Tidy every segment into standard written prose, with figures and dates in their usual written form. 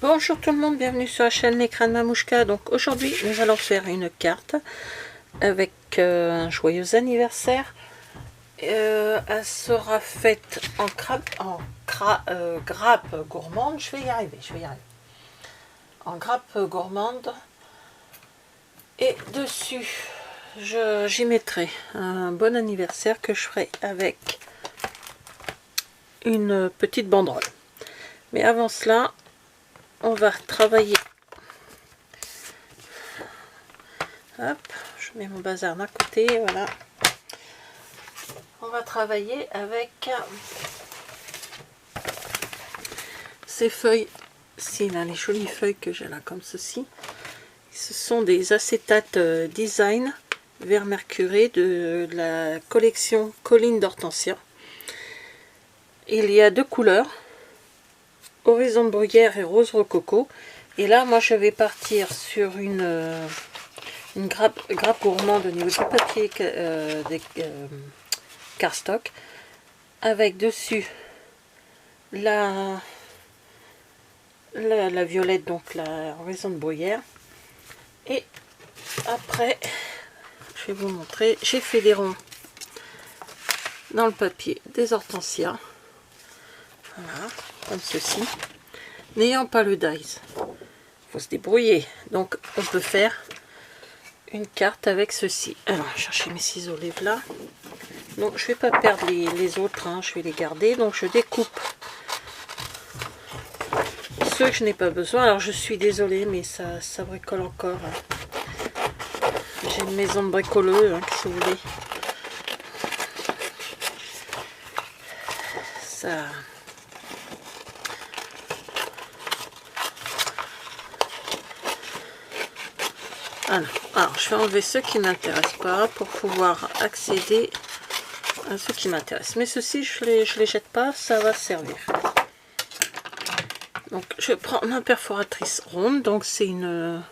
Bonjour tout le monde, bienvenue sur la chaîne L'écran de Mamouchka. Donc aujourd'hui nous allons faire une carte avec un joyeux anniversaire. Elle sera faite en grappe gourmande. Je vais y arriver. En grappe gourmande. Et dessus j'y mettrai un bon anniversaire que je ferai avec une petite banderole. Mais avant cela, on va travailler. Hop, je mets mon bazar d'un côté, voilà. On va travailler avec ces feuilles-ci, là, les jolies feuilles que j'ai là, comme ceci. Ce sont des acétates design vert mercuré de la collection Colline d'Hortensia. Il y a deux couleurs, horizon de bruyère et rose rococo. Et là, moi, je vais partir sur une grappe gourmande au niveau du papier des cardstock, avec dessus la violette, donc la horizon de bruyère. Et après, je vais vous montrer, j'ai fait des ronds dans le papier des hortensias. Voilà, comme ceci. N'ayant pas le dies, il faut se débrouiller. Donc on peut faire une carte avec ceci. Alors, je vais chercher mes ciseaux là. Donc je vais pas perdre les autres, hein, je vais les garder. Donc je découpe ceux que je n'ai pas besoin. Alors je suis désolée, mais ça bricole encore. Hein. J'ai une maison de bricoleux, hein, si vous voulez. Ça... Alors, je vais enlever ceux qui ne m'intéressent pas pour pouvoir accéder à ceux qui m'intéressent. Mais ceux-ci, je les jette pas, ça va servir. Donc, je prends ma perforatrice ronde. Donc, c'est une...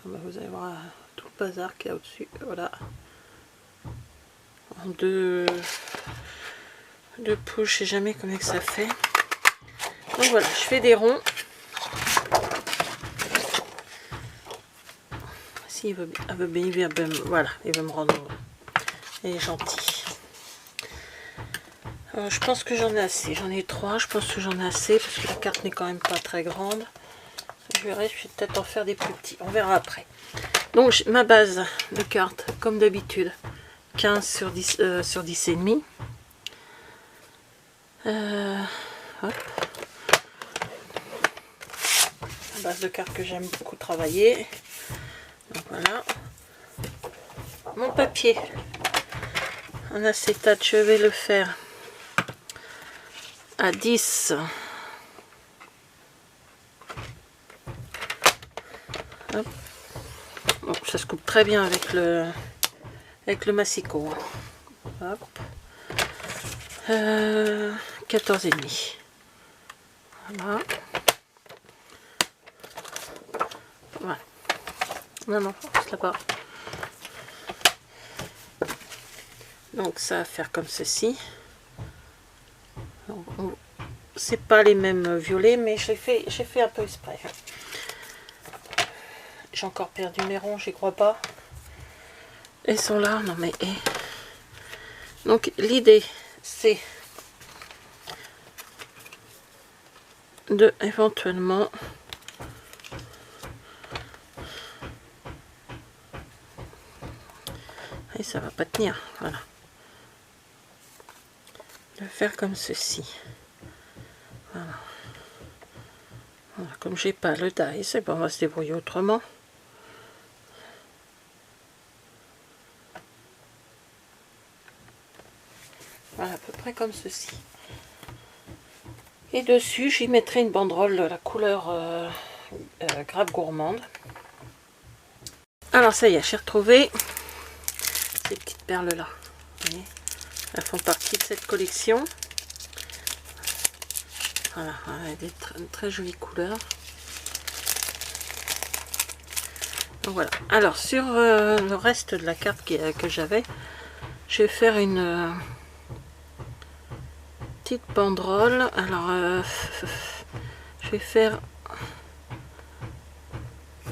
vous allez voir tout le bazar qu'il y a au-dessus. Voilà. En deux pouces, je sais jamais combien que ça fait. Donc, voilà, je fais des ronds. Il veut bien, voilà, il veut me rendre, il est gentil. Je pense que j'en ai assez, j'en ai 3, je pense que j'en ai assez parce que la carte n'est quand même pas très grande. Je vais peut-être en faire des plus petits, on verra après. Donc ma base de carte, comme d'habitude, 15 sur 10 sur 10 et demi. Hop. La base de carte que j'aime beaucoup travailler. Donc voilà, mon papier en acétate, je vais le faire à 10. Hop. Bon, ça se coupe très bien avec le massicot. Hop. 14 et demi. Voilà. Voilà. Non, c'est là-bas. Donc ça va faire comme ceci. C'est pas les mêmes violets, mais j'ai fait un peu exprès. J'ai encore perdu mes ronds, j'y crois pas. Ils sont là, non mais... Donc l'idée, c'est de éventuellement... Et ça va pas tenir, voilà. De faire comme ceci. Voilà. Voilà, comme j'ai pas le die, c'est bon, on va se débrouiller autrement. Voilà, à peu près comme ceci. Et dessus, j'y mettrai une banderole de la couleur grappe gourmande. Alors ça y est, j'ai retrouvé ces petites perles là. Vous voyez, elles font partie de cette collection. Voilà, des très jolies couleurs. Donc voilà. Alors sur le reste de la carte que j'avais, je vais faire une petite banderole. Alors Je vais faire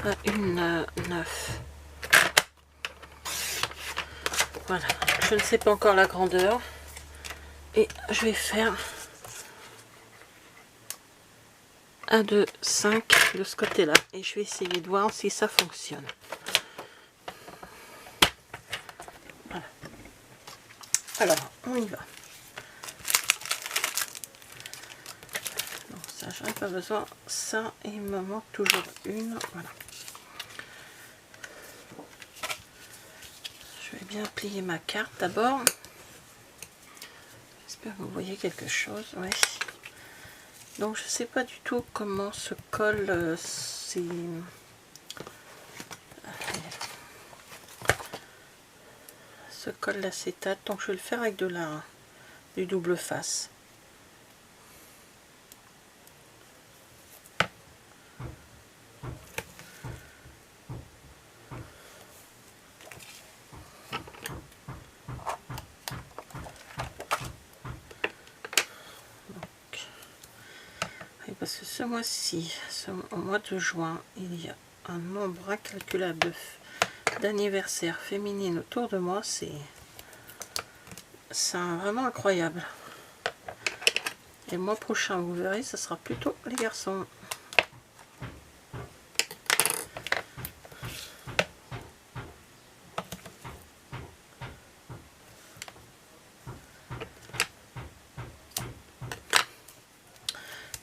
à une 9. Voilà, je ne sais pas encore la grandeur. Et je vais faire 1, 2, 5 de ce côté-là. Et je vais essayer de voir si ça fonctionne. Voilà. Alors, on y va. Donc ça, j'en ai pas besoin. Ça, il me manque toujours une. Voilà. Je vais bien plier ma carte d'abord. J'espère que vous voyez quelque chose. Ouais. Donc je sais pas du tout comment se colle se colle l'acétate. Donc je vais le faire avec du double face. Parce que ce mois-ci, au mois de juin, il y a un nombre incalculable d'anniversaires féminines autour de moi. C'est vraiment incroyable. Et le mois prochain, vous verrez, ce sera plutôt les garçons.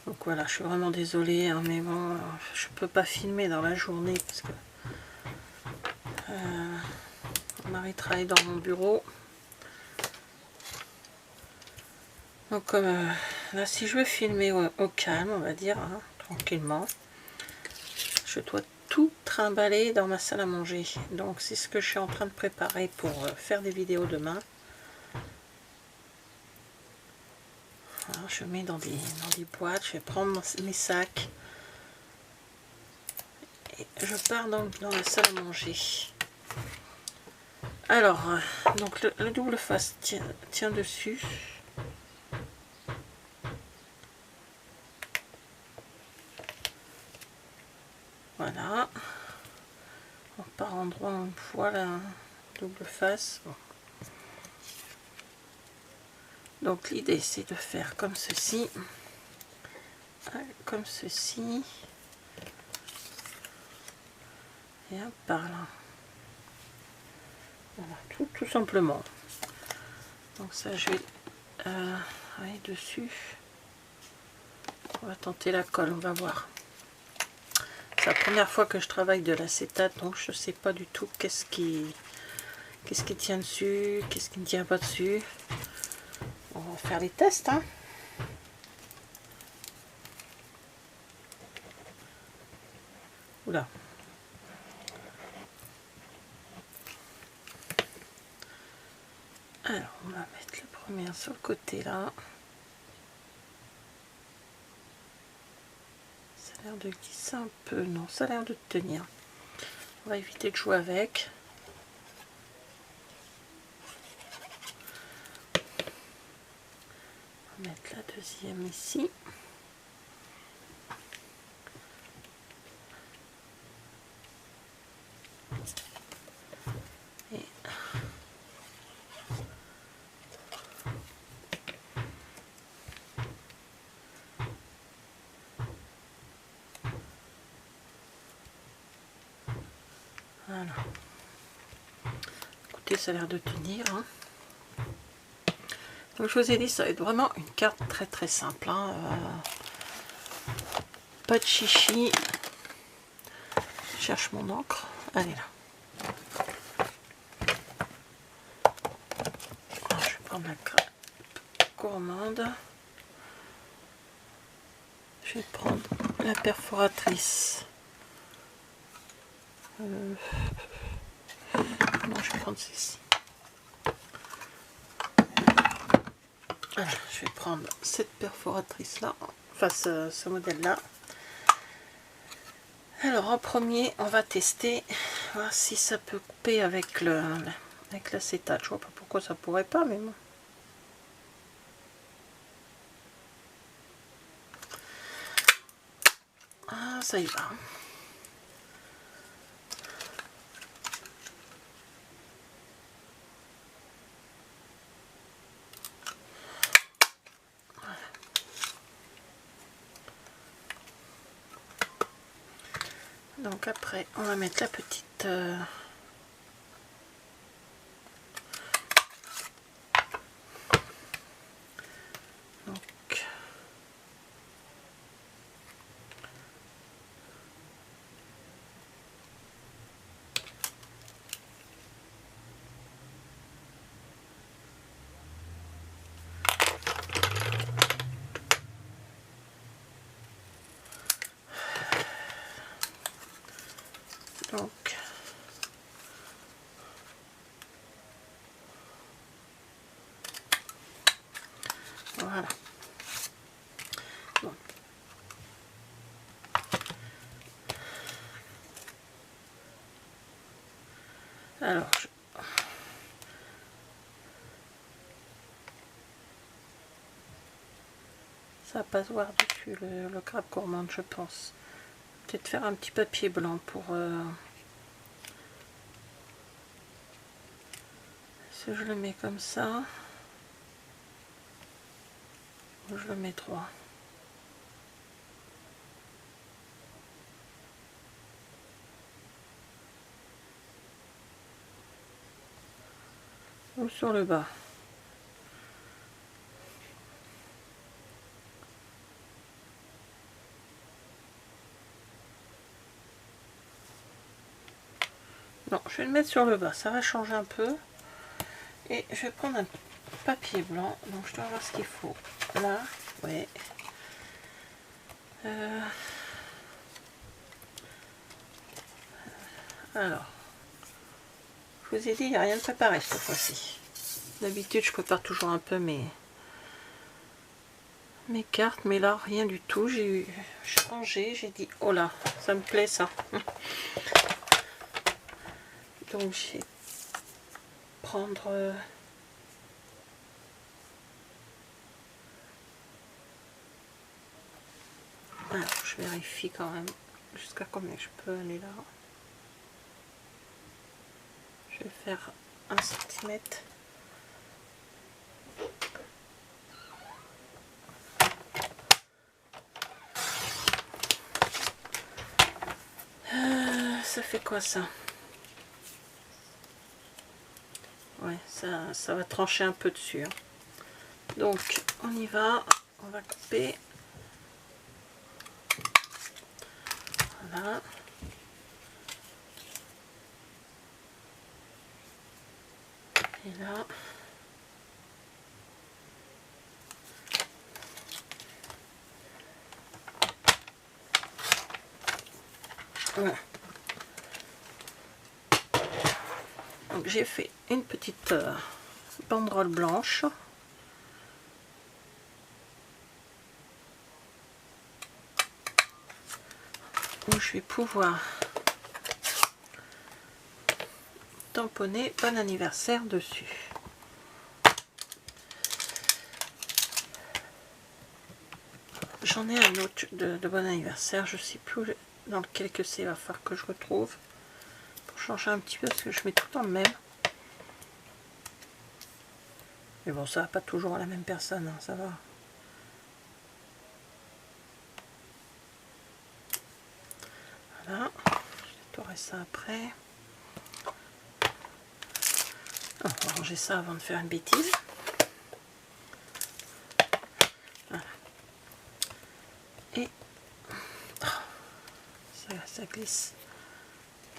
Donc voilà, je suis vraiment désolée, hein, mais bon, je peux pas filmer dans la journée parce que mon mari travaille dans mon bureau. Donc là, si je veux filmer au calme, on va dire, hein, tranquillement, je dois tout trimballer dans ma salle à manger. Donc c'est ce que je suis en train de préparer pour faire des vidéos demain. Alors, je mets dans des boîtes, je vais prendre mes sacs et je pars donc dans la salle à manger. Alors, donc le double face tient dessus. Voilà. On part en droit une fois la double face. Bon. Donc l'idée c'est de faire comme ceci, comme ceci, et un par là. Voilà, tout simplement. Donc ça je vais aller dessus. On va tenter la colle, on va voir. C'est la première fois que je travaille de l'acétate, donc je ne sais pas du tout qu'est-ce qui tient dessus, qu'est-ce qui ne tient pas dessus. On va faire les tests, hein. Oula. Alors, on va mettre la première sur le côté là. Ça a l'air de glisser un peu. Non, ça a l'air de tenir. On va éviter de jouer avec. On va mettre la deuxième ici. Et voilà. Écoutez, ça a l'air de tenir, hein. Donc je vous ai dit, ça va être vraiment une carte très simple, hein. Pas de chichi. Je cherche mon encre. Elle est là. Alors, je vais prendre la carte gourmande. Je vais prendre la perforatrice. Non, je vais prendre celle-ci. Alors, je vais prendre cette perforatrice là, enfin ce modèle là. Alors en premier, on va tester, voir si ça peut couper avec l'acétate. Je vois pas pourquoi ça pourrait pas, mais bon. ça y va. Voilà. Donc après, on va mettre la petite... Donc, voilà. Bon. Alors, ça va pas se voir dessus le crabe gourmand, je pense. Peut-être faire un petit papier blanc pour... si je le mets comme ça, ou je le mets droit. Ou sur le bas. Non, je vais le mettre sur le bas, ça va changer un peu. Et je vais prendre un papier blanc, donc je dois voir ce qu'il faut. Là, ouais. Alors, je vous ai dit, il n'y a rien de préparé cette fois-ci. D'habitude, je prépare toujours un peu mes cartes, mais là, rien du tout. J'ai changé, j'ai dit, oh là, ça me plaît ça. Donc, je vais prendre... Alors, je vérifie quand même jusqu'à combien je peux aller là. Je vais faire 1 centimètre. Ça fait quoi ça? Ouais, ça va trancher un peu dessus. Hein. Donc, on y va. On va couper. Voilà. Et là. Voilà. Donc j'ai fait une petite banderole blanche. Où je vais pouvoir tamponner bon anniversaire dessus. J'en ai un autre de bon anniversaire, je sais plus dans lequel que c'est, il va falloir que je retrouve pour changer un petit peu parce que je mets tout dans le même. Mais bon, ça va pas toujours à la même personne, hein, ça va. Voilà, je nettoierai ça après. On va ranger ça avant de faire une bêtise. Voilà. Et ça glisse.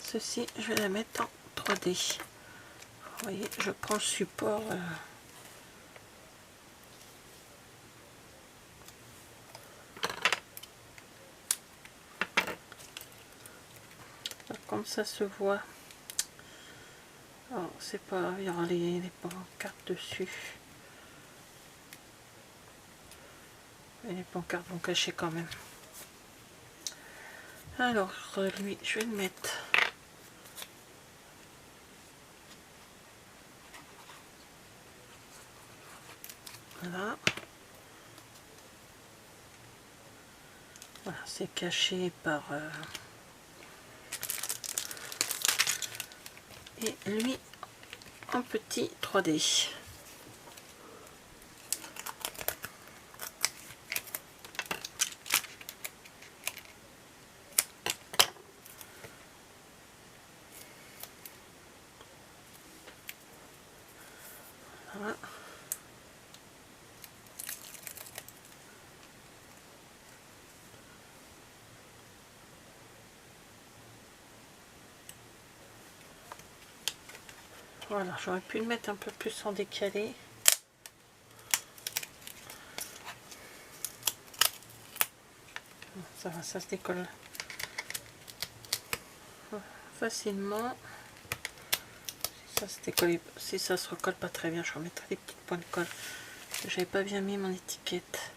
Ceci, je vais la mettre en 3D. Vous voyez, je prends le support. Comme ça se voit. Alors, c'est pas, il y aura les pancartes dessus. Et les pancartes vont cacher quand même. Alors, lui, je vais le mettre. Voilà. Voilà, c'est caché par... Et lui, en petit 3D. Voilà. Voilà, j'aurais pu le mettre un peu plus en décalé. Ça va, ça se décolle facilement. Si ça se recolle pas très bien, je remettrai des petites points de colle. J'avais pas bien mis mon étiquette.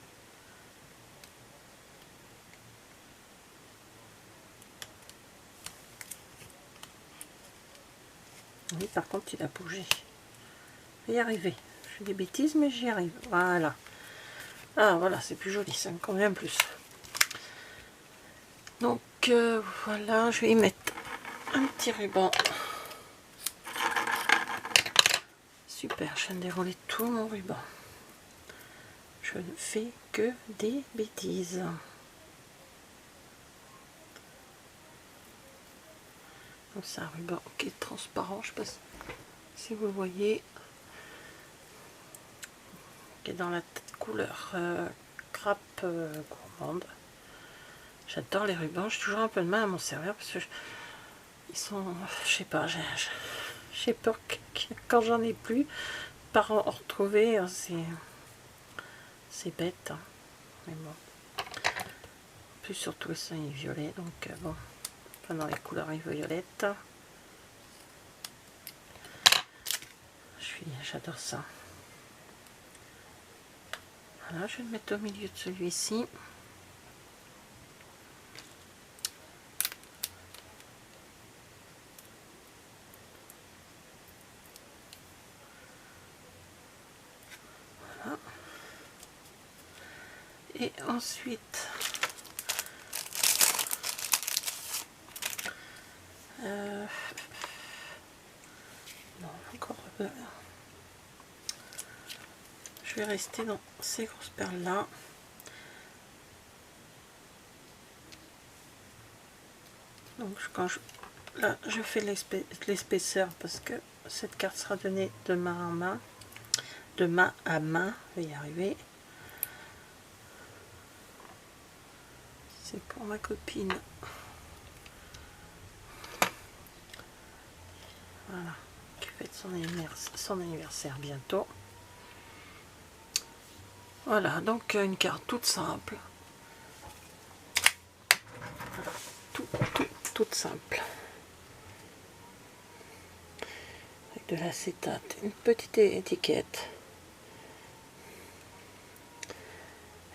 Oui, par contre, il a bougé. Je vais y arriver. Je fais des bêtises, mais j'y arrive. Voilà. Ah, voilà, c'est plus joli, ça me convient plus. Donc, voilà, je vais y mettre un petit ruban. Super, je viens de dérouler tout mon ruban. Je ne fais que des bêtises. Donc c'est un ruban qui est transparent, je ne sais pas si vous le voyez, qui est dans la couleur grappe gourmande. J'adore les rubans, j'ai toujours un peu de mal à m'en servir parce que ils sont, je sais pas, j'ai peur que quand j'en ai plus, par en retrouver, c'est bête, hein. Mais bon. Plus surtout ça il est violet, donc bon, enfin dans les couleurs violettes. J'adore ça. Voilà, je vais le mettre au milieu de celui-ci. Voilà. Et ensuite, non, encore je vais rester dans ces grosses perles là. Donc là je fais l'épaisseur parce que cette carte sera donnée de main en main, de main à main, je vais y arriver. C'est pour ma copine. Voilà, qui fête son anniversaire bientôt. Voilà, donc une carte toute simple. Voilà, toute simple. Avec de l'acétate, une petite étiquette.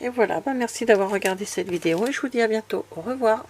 Et voilà, merci d'avoir regardé cette vidéo et je vous dis à bientôt. Au revoir.